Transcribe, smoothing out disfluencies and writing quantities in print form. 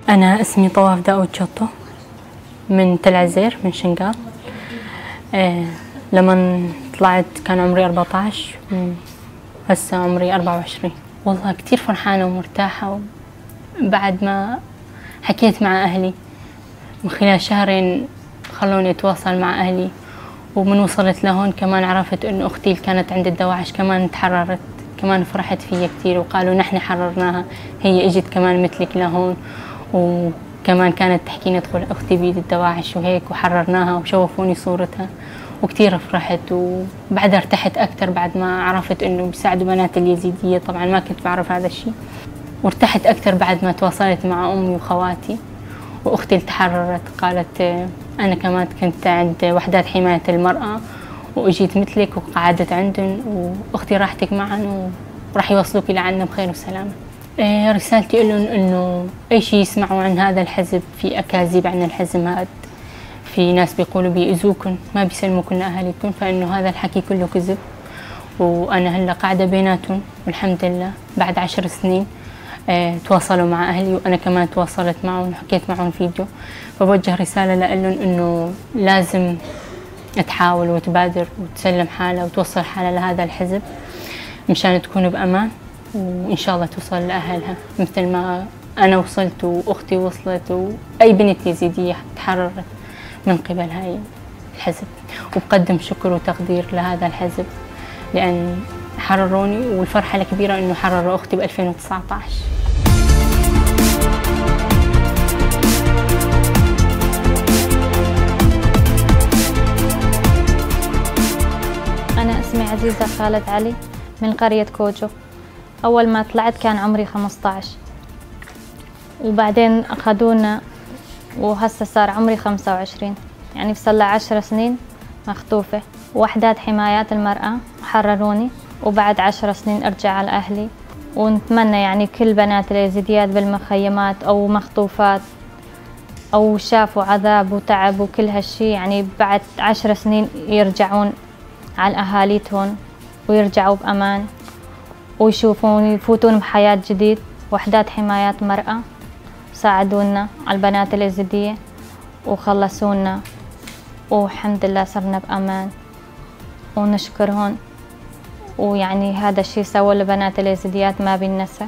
أنا اسمي طواف داود شطو من تل عزير من شنقار. لما طلعت كان عمري 14 هسه عمري 24. والله كتير فرحانة ومرتاحة بعد ما حكيت مع أهلي من خلال شهرين خلوني أتواصل مع أهلي، ومن وصلت لهون كمان عرفت إنه أختي اللي كانت عند الدواعش كمان تحررت، كمان فرحت فيا كتير وقالوا نحن حررناها، هي اجت كمان مثلك لهون. وكمان كانت تحكي ندخل أختي بيد الدواعش وهيك وحررناها وشوفوني صورتها وكتير فرحت. وبعدها ارتحت أكتر بعد ما عرفت إنه بيساعدوا بنات اليزيدية، طبعا ما كنت بعرف هذا الشيء، وارتحت أكتر بعد ما تواصلت مع أمي وخواتي. وأختي اللي تحررت قالت أنا كمان كنت عند وحدات حماية المرأة وإجيت مثلك وقعدت عندن، وأختي راحتك معن وراح يوصلوك لعنا بخير وسلامة. رسالتي لهم إنه أي شيء يسمعوا عن هذا الحزب، في أكاذيب عن الحزب هذا، في ناس بيقولوا بيأذوكن ما بيسلموكن لأهاليكن، فإنه هذا الحكي كله كذب. وأنا هلا قاعدة بيناتهم والحمد لله بعد 10 سنين. تواصلوا مع أهلي وأنا كمان تواصلت معهم وحكيت معهم فيديو. فبوجه رسالة لهم إنه لازم تحاول وتبادر وتسلم حالها وتوصل حالها لهذا الحزب مشان تكون بأمان، وإن شاء الله توصل لأهلها مثل ما أنا وصلت وأختي وصلت وأي بنت يزيدية تحررت من قبل هاي الحزب. وبقدم شكر وتقدير لهذا الحزب لأن حرروني، والفرحة الكبيرة إنه حرروا أختي ب 2019. أنا اسمي عزيزة خالد علي من قرية كوجو. أول ما طلعت كان عمري 15 وبعدين أخذونا وهسه صار عمري 25، يعني صار لي 10 سنين مخطوفة. وحدات حمايات المرأة حرروني وبعد 10 سنين أرجع على أهلي. ونتمنى يعني كل بنات اليزيديات بالمخيمات أو مخطوفات أو شافوا عذاب وتعب وكل هالشي، يعني بعد 10 سنين يرجعون على أهاليتهم ويرجعوا بأمان ويشوفون يفوتون بحياة جديد. وحدات حمايات مرأة ساعدونا على البنات اليزيدية وخلصونا، والحمد لله صرنا بأمان ونشكرهم. ويعني هذا الشيء سوى لبنات اليزيديات ما بينسى.